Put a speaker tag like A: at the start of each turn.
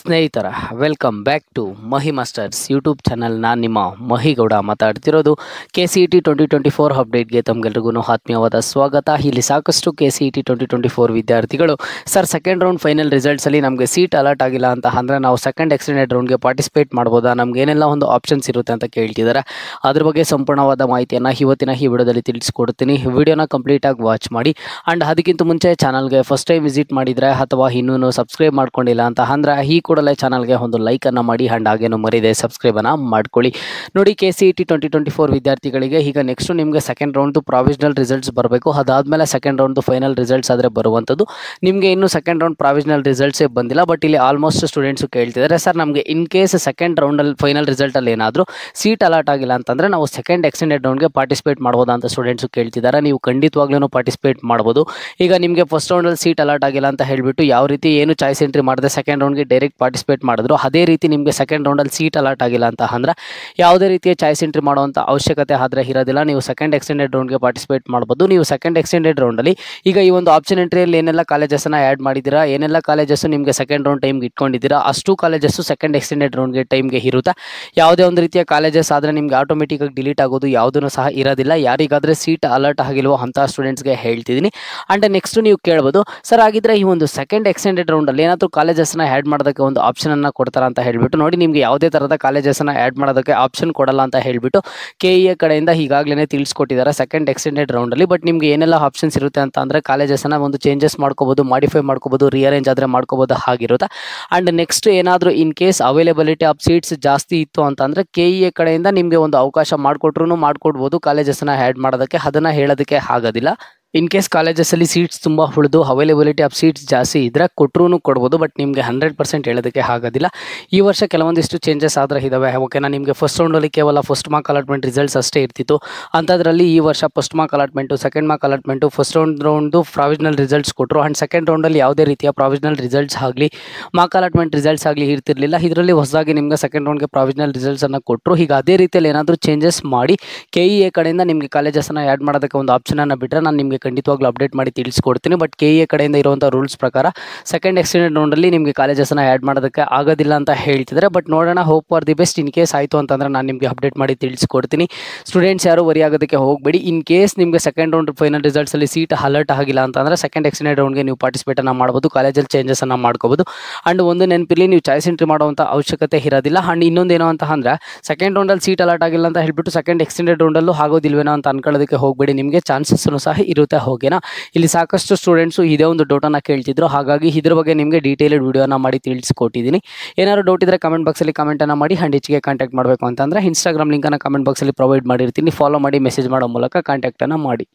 A: ಸ್ನೇಹಿತರ welcome back to Mahi Masters YouTube channel. ನಾನು ನಿಮ್ಮ ಮಹಿಗೌಡ ಮಾತಾಡ್ತಿರೋದು. KCET 2024 ಅಪ್ಡೇಟ್ಗೆ ತಮಗೆಲ್ರಿಗೂ ಆತ್ಮೀಯವಾದ ಸ್ವಾಗತ. ಇಲ್ಲಿ ಸಾಕಷ್ಟು KCET 2024 ವಿದ್ಯಾರ್ಥಿಗಳು ಸರ್ ಸೆಕೆಂಡ್ ರೌಂಡ್ ಫೈನಲ್ ರಿಸಲ್ಟ್ಸಲ್ಲಿ ನಮಗೆ ಸೀಟ್ ಅಲರ್ಟ್ ಆಗಿಲ್ಲ ಅಂತ ಅಂದರೆ ನಾವು ಸೆಕೆಂಡ್ ಎಕ್ಸ್ಟೆಂಡೆಡ್ ರೌಂಡ್ಗೆ ಪಾರ್ಟಿಸಿಪೇಟ್ ಮಾಡ್ಬೋದಾ, ನಮ್ಗೆ ಏನೆಲ್ಲ ಒಂದು ಆಪ್ಷನ್ಸ್ ಇರುತ್ತೆ ಅಂತ ಕೇಳ್ತಿದ್ದಾರೆ. ಅದ್ರ ಬಗ್ಗೆ ಸಂಪೂರ್ಣವಾದ ಮಾಹಿತಿಯನ್ನು ಇವತ್ತಿನ ಈ ವಿಡಿಯೋದಲ್ಲಿ ತಿಳಿಸ್ಕೊಡ್ತೀನಿ. ವಿಡಿಯೋನ ಕಂಪ್ಲೀಟಾಗಿ ವಾಚ್ ಮಾಡಿ. ಆ್ಯಂಡ್ ಅದಕ್ಕಿಂತ ಮುಂಚೆ ಚಾನಲ್ಗೆ ಫಸ್ಟ್ ಟೈಮ್ ವಿಸಿಟ್ ಮಾಡಿದರೆ ಅಥವಾ ಇನ್ನೂ ಸಬ್ಸ್ಕ್ರೈಬ್ ಮಾಡ್ಕೊಂಡಿಲ್ಲ ಅಂತ ಅಂದರೆ ಈ ಕೂಡಲೇ ಚಾನಲ್ಗೆ ಒಂದು ಲೈಕನ್ನು ಮಾಡಿ ಆ್ಯಂಡ್ ಹಾಗೇನು ಮರಿದೆ ಸಬ್ಸ್ಕ್ರೈಬನ್ನು ಮಾಡ್ಕೊಳ್ಳಿ. ನೋಡಿ, KCET 2024 ವಿದ್ಯಾರ್ಥಿಗಳಿಗೆ ಈಗ ನೆಕ್ಸ್ಟ್ ನಿಮಗೆ ಸೆಕೆಂಡ್ ರೌಂಡ್ದು ಪ್ರಾವಿಷನಲ್ ರಿಸಲ್ಟ್ಸ್ ಬರಬೇಕು. ಅದಾದಮೇಲೆ ಸೆಕೆಂಡ್ ರೌಂಡ್ದು ಫೈನಲ್ ರಿಸಲ್ಟ್ಸ್ ಆದರೆ ಬರುವಂಥದ್ದು. ನಿಮಗೆ ಇನ್ನೂ ಸೆಕೆಂಡ್ ರೌಂಡ್ ಪ್ರಾವಿಷನಲ್ ರಿಸಲ್ಟ್ಸೇ ಬಂದಿಲ್ಲ. ಬಟ್ ಇಲ್ಲಿ ಆಲ್ಮೋಸ್ಟ್ ಸ್ಟೂಡೆಂಟ್ಸು ಕೇಳ್ತಿದ್ದಾರೆ, ಸರ್ ನಮಗೆ ಇನ್ ಕೇಸ್ ಸೆಕೆಂಡ್ ರೌಂಡಲ್ಲಿ ಫೈನಲ್ ರಿಸಲ್ಟಲ್ಲಿ ಏನಾದರೂ ಸೀಟ್ ಅಲಾಟ್ ಆಗಿಲ್ಲ ಅಂತಂದರೆ ನಾವು ಸೆಕೆಂಡ್ ಎಕ್ಸ್ಟೆಂಡೆಡ್ ರೌಂಡ್ಗೆ ಪಾರ್ಟಿಸಿಪೇಟ್ ಮಾಡ್ಬೋದಾ ಅಂತ ಸ್ಟೂಡೆಂಟ್ಸು ಕೇಳ್ತಿದ್ದಾರೆ. ನೀವು ಖಂಡಿತವಾಗ್ಲೂ ಪಾರ್ಟಿಸಿಪೇಟ್ ಮಾಡ್ಬೋದು. ಈಗ ನಿಮಗೆ ಫಸ್ಟ್ ರೌಂಡಲ್ಲಿ ಸೀಟ್ ಅಲಾಟ್ ಆಗಿಲ್ಲ ಅಂತ ಹೇಳಿಬಿಟ್ಟು ಯಾವ ರೀತಿ ಏನು ಚಾಯ್ಸ್ ಎಂಟ್ರಿ ಮಾಡದೆ ಸೆಕೆಂಡ್ ರೌಂಡ್ಗೆ ಡೈರೆಕ್ಟ್ ಪಾರ್ಟಿಸಿಪೇಟ್ ಮಾಡಿದ್ರು, ಅದೇ ರೀತಿ ನಿಮಗೆ ಸೆಕೆಂಡ್ ರೌಂಡಲ್ಲಿ ಸೀಟ್ ಅಲಾಟ್ ಆಗಿಲ್ಲ ಅಂತ ಅಂದರೆ ಯಾವುದೇ ರೀತಿಯ ಚಾಯ್ಸ್ ಎಂಟ್ರಿ ಮಾಡುವಂಥ ಅವಶ್ಯಕತೆ ಆದರೆ ಇರೋದಿಲ್ಲ. ನೀವು ಸೆಕೆಂಡ್ ಎಕ್ಸ್ಟೆಂಡೆಡ್ ರೌಂಡ್ಗೆ ಪಾರ್ಟಿಸಿಪೇಟ್ ಮಾಡ್ಬೋದು. ನೀವು ಸೆಕೆಂಡ್ ಎಕ್ಸ್ಟೆಂಡೆಡ್ ರೌಂಡಲ್ಲಿ ಈಗ ಈ ಒಂದು ಆಪ್ಷನ್ ಎಂಟ್ರಿಯಲ್ಲಿ ಏನೆಲ್ಲ ಕಾಲೇಜಸ್ಸನ್ನು ಆ್ಯಡ್ ಮಾಡಿದ್ದೀರಾ, ಏನೆಲ್ಲ ಕಾಲೇಜಸ್ಸು ನಿಮಗೆ ಸೆಕೆಂಡ್ ರೌಂಡ್ ಟೈಮ್ಗೆ ಇಟ್ಕೊಂಡಿದ್ದೀರಾ, ಅಷ್ಟು ಕಾಲೇಜಸ್ಸು ಸೆಕೆಂಡ್ ಎಕ್ಸ್ಟೆಂಡೆಡ್ ರೌಂಡ್ಗೆ ಟೈಮ್ಗೆ ಇರುತ್ತೆ. ಯಾವುದೇ ಒಂದು ರೀತಿಯ ಕಾಲೇಜಸ್ ಆದರೆ ನಿಮಗೆ ಆಟೋಮೆಟಿಕಾಗಿ ಡಿಲೀಟ್ ಆಗೋದು ಯಾವುದೂ ಸಹ ಇರೋದಿಲ್ಲ. ಯಾರಿಗಾದರೆ ಸೀಟ್ ಅಲರ್ಟ್ ಆಗಿಲ್ವೋ ಅಂಥ ಸ್ಟೂಡೆಂಟ್ಸ್ಗೆ ಹೇಳ್ತಿದ್ದೀನಿ. ಆ್ಯಂಡ್ ನೆಕ್ಸ್ಟ್ ನೀವು ಕೇಳ್ಬೋದು, ಸರ್ ಆಗಿದ್ರೆ ಈ ಒಂದು ಸೆಕೆಂಡ್ ಎಕ್ಸ್ಟೆಂಡೆಡ್ ರೌಂಡಲ್ಲಿ ಏನಾದರೂ ಕಾಲೇಜಸ್ನ ಆ್ಯಡ್ ಮಾಡೋದಕ್ಕೆ ಒಂದು ಆಪ್ಷನನ್ನು ಕೊಡ್ತಾರ ಅಂತ ಹೇಳಿಬಿಟ್ಟು. ನೋಡಿ, ನಿಮಗೆ ಯಾವುದೇ ಥರದ ಕಾಲೇಜಸ್ನ ಆ್ಯಡ್ ಮಾಡೋದಕ್ಕೆ ಆಪ್ಷನ್ ಕೊಡಲ್ಲ ಅಂತ ಹೇಳಿಬಿಟ್ಟು KEA ಕಡೆಯಿಂದ ಈಗಾಗಲೇ ತಿಳಿಸ್ಕೊಟ್ಟಿದ್ದಾರೆ ಸೆಕೆಂಡ್ ಎಕ್ಸ್ಟೆಂಡೆಡ್ ರೌಂಡಲ್ಲಿ. ಬಟ್ ನಿಮಗೆ ಏನೆಲ್ಲ ಆಪ್ಷನ್ಸ್ ಇರುತ್ತೆ ಅಂತ ಅಂದರೆ ಕಾಲೇಜಸ್ನ ಒಂದು ಚೇಂಜಸ್ ಮಾಡ್ಕೋಬೋದು, ಮಾಡಿಫೈ ಮಾಡ್ಕೋಬೋದು, ರಿಅರೇಂಜ್ ಆದರೆ ಮಾಡ್ಕೋಬೋದು ಆಗಿರುತ್ತೆ. ಆ್ಯಂಡ್ ನೆಕ್ಸ್ಟ್ ಏನಾದರೂ in case availability of seats ಜಾಸ್ತಿ ಇತ್ತು ಅಂತಂದರೆ KEA ಕಡೆಯಿಂದ ನಿಮಗೆ ಒಂದು ಅವಕಾಶ ಮಾಡಿಕೊಟ್ರೂ ಮಾಡ್ಕೊಡ್ಬೋದು ಕಾಲೇಜಸ್ನ ಆ್ಯಡ್ ಮಾಡೋದಕ್ಕೆ. ಅದನ್ನು ಹೇಳೋದಕ್ಕೆ ಆಗೋದಿಲ್ಲ. ಇನ್ ಕೇಸ್ ಕಾಲೇಜಸ್ಸಲ್ಲಿ ಸೀಟ್ಸ್ ತುಂಬ ಉಳಿದು ಅವೈಲೇಬಿಲಿಟಿ ಆಫ್ ಸೀಟ್ಸ್ ಜಾಸ್ತಿ ಇದ್ದರೆ ಕೊಟ್ಟರೂ ಕೊಡ್ಬೋದು. ಬಟ್ ನಿಮಗೆ 100% ಹೇಳೋದಕ್ಕೆ ಆಗೋದಿಲ್ಲ. ಈ ವರ್ಷ ಕೆಲವೊಂದಿಷ್ಟು ಚೇಂಜಸ್ ಆದರೆ ಇದ್ದಾವೆ. ಓಕೆನಾ, ನಿಮಗೆ ಫಸ್ಟ್ ರೌಂಡಲ್ಲಿ ಕೇವಲ ಫಸ್ಟ್ ಮಾರ್ಕ್ ಅಲಾಟ್ಮೆಂಟ್ ರಿಸಲ್ಟ್ಸ್ ಅಷ್ಟೇ ಇರ್ತಿತ್ತು. ಅಂಥದ್ರಲ್ಲಿ ಈ ವರ್ಷ first mark allotment, second mark allotment, first ರೌಂಡ್ದು ಪ್ರಾವಿಷನಲ್ ರಿಸಲ್ಟ್ಸ್ ಕೊಟ್ಟರು. ಆ್ಯಂಡ್ ಸೆಕೆಂಡ್ ರೌಂಡಲ್ಲಿ ಯಾವುದೇ ರೀತಿಯ ಪ್ರಾವಿಷನಲ್ ರಿಸಲ್ಟ್ಸ್ ಆಗಲಿ ಮಾರ್ಕ್ ಅಲಾಟ್ಮೆಂಟ್ ರಿಸಲ್ಟ್ಸ್ ಆಗಲಿ ಇರ್ತಿರಲಿಲ್ಲ. ಇದರಲ್ಲಿ ಹೊಸದಾಗಿ ನಿಮಗೆ ಸೆಕೆಂಡ್ ರೌಂಡ್ಗೆ ಪ್ರಾವಿಷನಲ್ ರಿಸಲ್ಟ್ಸನ್ನು ಕೊಟ್ಟರು. ಈಗ ಅದೇ ರೀತಿಯಲ್ಲಿ ಏನಾದರೂ ಚೇಂಜಸ್ ಮಾಡಿ KEA ಕಡೆಯಿಂದ ನಿಮಗೆ ಕಾಲೇಜಸ್ಸನ್ನು ಆ್ಯಡ್ ಮಾಡೋದಕ್ಕೆ ಒಂದು ಆಪ್ಷನನ್ನು ಬಿಟ್ಟರೆ ನಾನು ನಿಮಗೆ ಖಂಡಿತವಾಗ್ಲೂ ಅಪ್ಡೇಟ್ ಮಾಡಿ ತಿಳಿಸ್ಕೊಡ್ತೀನಿ. ಬಟ್ KEA ಕಡೆಯಿಂದ ಇರುವಂಥ ರೂಲ್ಸ್ ಪ್ರಕಾರ ಸೆಕೆಂಡ್ ಎಕ್ಸ್ಟೆಂಡೆಡ್ ರೌಂಡಲ್ಲಿ ನಿಮಗೆ ಕಾಲೇಜಸ್ನ ಆ್ಯಡ್ ಮಾಡೋದಕ್ಕೆ ಆಗೋದಿಲ್ಲ ಅಂತ ಹೇಳ್ತಿದ್ದಾರೆ. ಬಟ್ ನೋಡೋಣ, hope for the best. In case ಆಯಿತು ಅಂತಂದರೆ ನಾನು ನಿಮಗೆ ಅಪ್ಡೇಟ್ ಮಾಡಿ ತಿಳಿಸ್ಕೊಡ್ತೀನಿ. ಸ್ಟೂಡೆಂಟ್ಸ್ ಯಾರು ವರಿ ಆಗೋದಕ್ಕೆ ಹೋಗಬೇಡಿ. ಇನ್ ಕೇಸ್ ನಿಮಗೆ ಸೆಕೆಂಡ್ ರೌಂಡ್ ಫೈನಲ್ ರಿಸಲ್ಟ್ಸಲ್ಲಿ ಸೀಟ್ ಅಲರ್ಟ್ ಆಗಿಲ್ಲ ಅಂತಂದರೆ ಸೆಕೆಂಡ್ ಎಕ್ಸ್ಟೆಂಡೆಡ್ ರೌಂಡ್ಗೆ ನೀವು ಪಾರ್ಟಿಸಿಪೇಟನ್ನು ಮಾಡ್ಬೋದು, ಕಾಲೇಜಲ್ಲಿ ಚೇಂಜಸ್ಸನ್ನು ಮಾಡ್ಕೋಬೋದು. ಆ್ಯಂಡ್ ಒಂದು ನೆನಪಿರಲಿ, ನೀವು ಚಾಯ್ಸ್ ಎಂಟ್ರಿ ಮಾಡುವಂಥ ಅವಶ್ಯಕತೆ ಇರೋದಿಲ್ಲ. ಆ್ಯಂಡ್ ಇನ್ನೊಂದೇನೋ ಅಂತ ಅಂದರೆ ಸೆಕೆಂಡ್ ರೌಂಡಲ್ಲಿ ಸೀಟ್ ಅಲರ್ಟ್ ಆಗಿಲ್ಲ ಅಂತ ಹೇಳ್ಬಿಟ್ಟು ಸೆಕೆಂಡ್ ಎಕ್ಸ್ಟೆಂಡೆಡ್ ರೌಂಡಲ್ಲೂ ಆಗೋದಿಲ್ವೇನೋ ಅಂತ ಅನ್ಕೊಳ್ಳೋದಕ್ಕೆ ಹೋಗಬೇಡಿ. ನಿಮಗೆ ಚಾನ್ಸಸ್ಸು ಸಹ ಇರುತ್ತೆ. ಹೋಗೇನಾ, ಇಲ್ಲಿ ಸಾಕಷ್ಟು ಸ್ಟೂಡೆಂಟ್ಸು ಇದೇ ಒಂದು ಡೌಟನ್ನು ಕೇಳ್ತಿದ್ರು. ಹಾಗಾಗಿ ಇದ್ರ ಬಗ್ಗೆ ನಿಮಗೆ ಡೀಟೇಲ್ಡ್ ವಿಡಿಯೋನ ಮಾಡಿ ತಿಳಿಸ್ಕೊಟ್ಟಿದ್ದೀನಿ. ಏನಾದ್ರು ಡೌಟ್ ಇದ್ದರೆ ಕಮೆಂಟ್ ಬಾಕ್ಸಲ್ಲಿ ಕಮೆಂಟನ್ನು ಮಾಡಿ. ಆ್ಯಂಡ್ ಹೆಚ್ಚಿಗೆ ಕಾಂಟ್ಯಾಕ್ಟ್ ಮಾಡಬೇಕು ಅಂತಂದರೆ ಇನ್ಸ್ಟಾಗ್ರಾಮ್ ಲಿಂಕನ್ನು ಕಮೆಂಟ್ ಬಾಕ್ಸಲ್ಲಿ ಪ್ರೊವೈಡ್ ಮಾಡಿರ್ತೀನಿ. ಫಾಲೋ ಮಾಡಿ, ಮೆಸೇಜ್ ಮಾಡೋ ಮೂಲಕ ಕಾಂಟ್ಯಾಕ್ಟನ್ನು ಮಾಡಿ.